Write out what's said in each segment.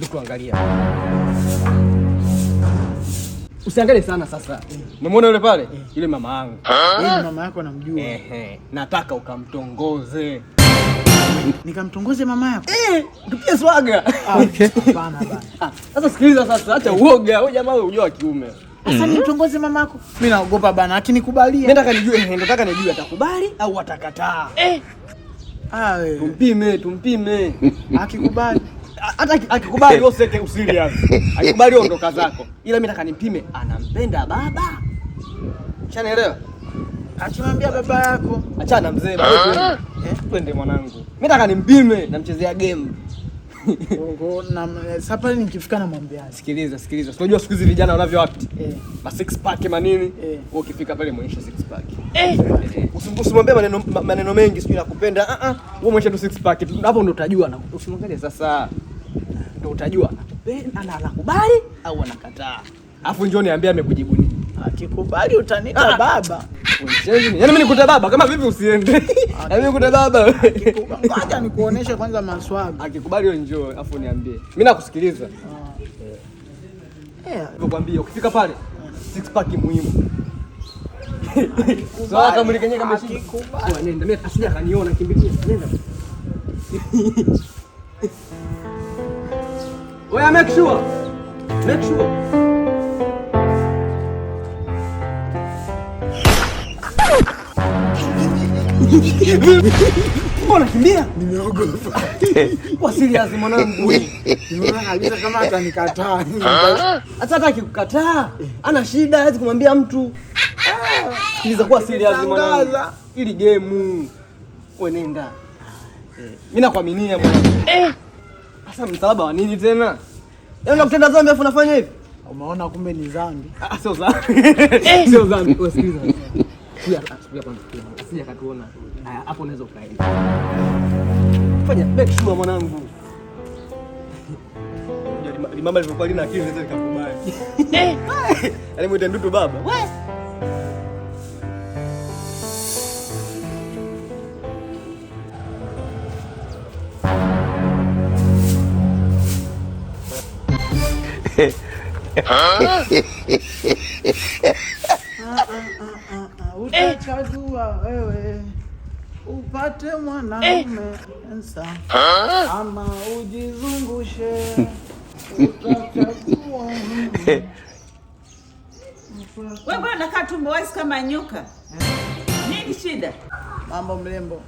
Nikuangalia. Usiangalie sana sasa. Unamwona yule pale? Yule mama yangu. Yeye mama yako namjua. Nataka ukamtongoze. Nikamtongoze mama yako? Tupie swaga. Hapana bana. Sasa sikiliza sasa, acha uoga. Wewe jamaa wewe unajua kiume. Sasa nimtongoze mama yako? Mimi naogopa bana, akinikubalia. Mimi nataka nijue atakubali au atakataa. Wewe. Tumpime. Akikubali. Hata akikubali wewe useke usirias. Akikubali wewe ondoka zako. Ila mimi nataka nimpime anampenda baba. Ushanielewa? Akimwambia baba yako, achana mzee baba. Twende mwanangu. Mimi nataka nimpime namchezea game. Sasa pale nikifika na mwambia. Sikiliza. Unajua siku hizi vijana wanavyo act. Ba six pack manini. Wewe ukifika pale muonyeshe six pack. Usimwambie maneno mengi sio nakupenda. Wewe muonyeshe tu six pack. Hapo ndo utajua na usimwangalie sasa. Ndo utajua anakupenda, anakubali au anakataa. Alafu njoo niambie amekujibu nini. Akikubali utaniita baba. Yaani mimi nikuta baba kama vipi usiende. Na mimi nikuta baba. Ngoja nikuoneshe kwanza maswali. Akikubali wewe njoo afu niambie. Mimi nakusikiliza. Nakwambia ukifika pale six pack muhimu. Sawa kama nikenye kama shida. Nenda mimi asija kaniona kimbilia. Nenda. Oya make sure. Mbona kimbia? Nimeogopa. Kwa serious mwanangu. Nimeona kabisa kama atanikataa. Hata akikukataa, ana shida, hawezi kumwambia mtu. Sikiliza kwa serious mwanangu. Ili game. Wewe nenda. Mimi nakuaminia mwanangu. Sasa msalaba wa nini tena? Yaani unakutenda dhambi afu unafanya hivi? Umeona kumbe ni dhambi. Sio dhambi. Sio dhambi. Wewe sikiliza. Pia kwanza asije akatuona. Haya hapo unaweza ukaenda. Fanya make sure mwanangu. Mama alivyokuwa lina akili naweza nikakubali. Yaani mwite ndutu baba. Wewe. Utachagua wewe upate mwanaume ama ujizungushe. Utachagua wewe bwana, nakaa tumbo wazi kama nyoka. Nini shida? Mambo mlembo.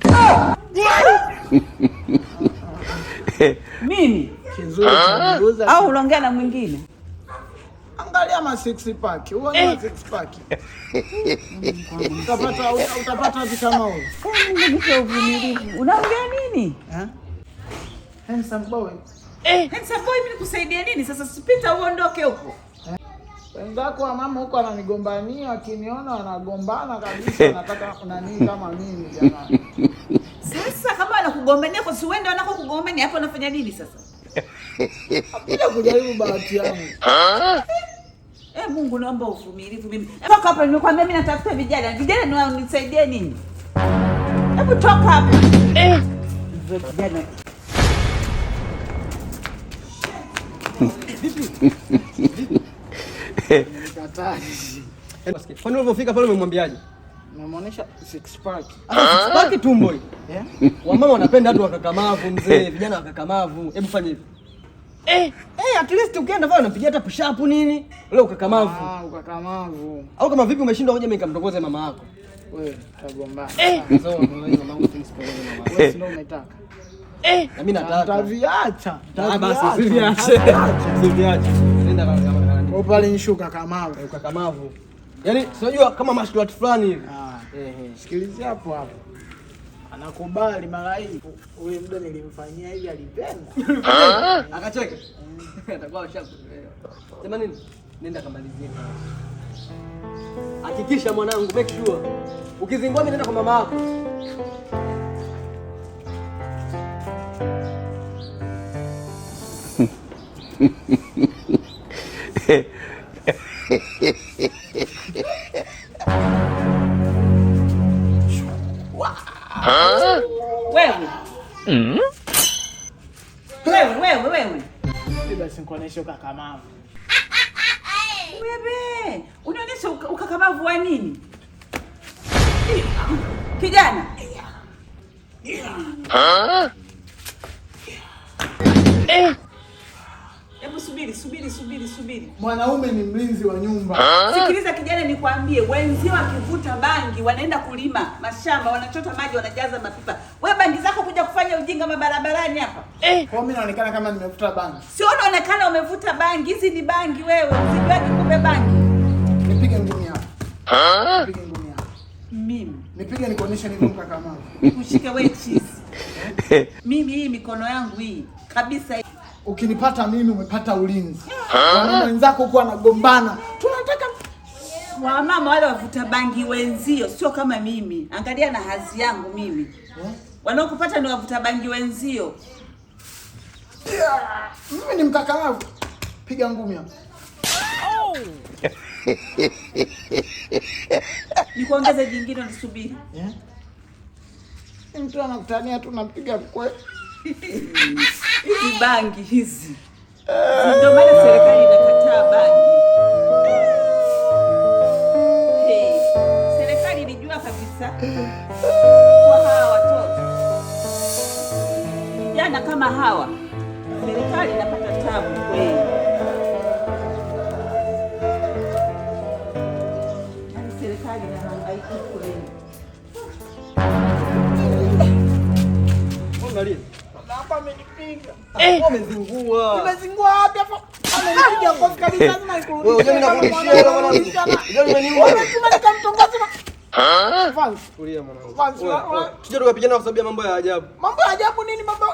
Mimi kizuri au unaongea na mwingine? Angalia ma six pack. Uone ma six pack. Utapata vitu kama huo. Nipe uvumilivu. Unaongea nini? Handsome boy. Handsome boy, mimi nikusaidia nini? Sasa sipita uondoke huko. Wenzako wa mama huko wananigombania, wakiniona wanagombana kabisa, wanataka nini kama mimi jamani. Sasa kama anakugombania kwa si uende wanakokugombania, hapo unafanya nini sasa? Bila kujaribu bahati yangu. Mungu naomba uvumilivu mimi. Toka hapa, nimekwambia mimi natafuta vijana. Vijana ni wanisaidie nini? Hebu toka hapa. Vijana. Kwani ulipofika pale umemwambiaje? Nimemuonesha six pack. Six pack tumbo hili. Wamama wanapenda watu wakakamavu mzee, vijana wakakamavu. Hebu fanya hivi. At least ukienda pale unapigia hata push up nini? Leo ukakamavu. Ukakamavu. Au kama vipi umeshindwa ngoja mimi nikamtongoze mama yako. Wewe utagombana. Sasa mamangu tunisipongeze mama. Wewe sio umetaka. Na mimi nataka. Taviacha. Basi siviache. Nenda kwa pale nishuka kamavu. Ukakamavu. Yaani unajua kama mashtuat fulani hivi. Sikilizia hapo hapo. Anakubali mara hii. Ule muda nilimfanyia hivi alipenda. Akacheka. Atakuwa ashakuelewa. Sema nini? Nenda kamalizie. Hakikisha mwanangu, make sure. Ukizingua mimi nenda kwa mama yako. Wewe. basi nikuoneshe ukakamavu. Wewe, unionyeshe ukakamavu wa nini? Kijana. Hebu subiri. Mwanaume ni mlinzi wa nyumba. Sikiliza kijana, nikwambie, wenzio wakivuta bangi wanaenda kulima mashamba, wanachota maji, wanajaza mapipa. Wewe bangi zako kuja kufanya ujinga mabarabarani hapa. Kwa mimi naonekana kama nimevuta bangi. Sio unaonekana umevuta bangi, hizi ni bangi wewe. Usijuaje kumbe bangi? Nipige ngumi hapa. Nipige ngumi hapa. Mimi. Nipige nikuoneshe niko mkakamavu. Nikushike wewe cheese. Mimi hii mikono yangu hii kabisa. Ukinipata mimi umepata ulinzi. Wanaume wenzako huko wanagombana. Tunataka wamama wale wavuta bangi wenzio, sio kama mimi. Angalia na hazi yangu mimi. Wanaokupata ni wavuta bangi wenzio. Mimi ni mkakamavu. Piga ngumi hapa. Nikuongeze jingine nisubiri. Mtu anakutania tu napiga kweli. Hizi bangi hizi. Ndio maana serikali inakataa bangi. Serikali ilijua kabisa kwa hawa watoto. Vijana kama hawa, serikali inapata tabu kweli. Yaani serikali inahangaika kweli. Angalia. Hapa amenipiga. Umezingua. Nimezingua wapi hapo? Amenipiga kwa kabisa lazima nikurudishe. Wewe unajua nakurudishia hela mwanangu. Unajua nimeniua. Unatuma nikamtongoza. Fans. Tulia mwanangu. Fans. Tuje tukapigana kwa sababu ya mambo ya ajabu. Mambo ya ajabu nini mambo?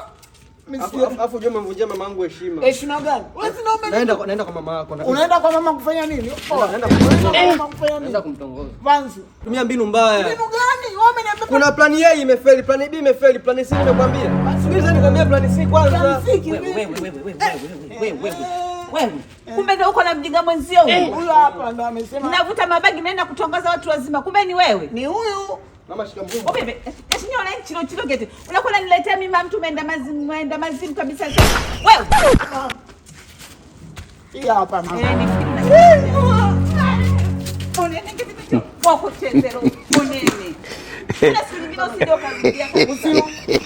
Afu unajua umemvunjia mama yangu heshima. Heshima gani? Wewe si ndio Naenda kwa mama yako. unaenda kwa mama kufanya nini? Naenda kwa mama kufanya nini? Naenda kumtongoza. Fans. Tumia mbinu mbaya. Mbinu gani? Wewe umeniambia Kuna plan A imefeli, plan B imefeli, plan C nimekwambia. Sikiliza nikwambia plan C kwanza. Wewe. Kumbe ndio uko na mjinga mwenzio huyo. Huyo hapa ndo amesema. Navuta mabagi naenda kutongoza watu wazima. Kumbe ni wewe. Ni huyu. Mama shika mguu. Bebe, esi chilo gete. Unakuwa unaniletea mimi mtu umeenda mazimu kabisa. Wewe. Hii hapa mama. Onene kitu wako chezero. Onene. Kila siku nyingine usije ukarudia. Usirudi.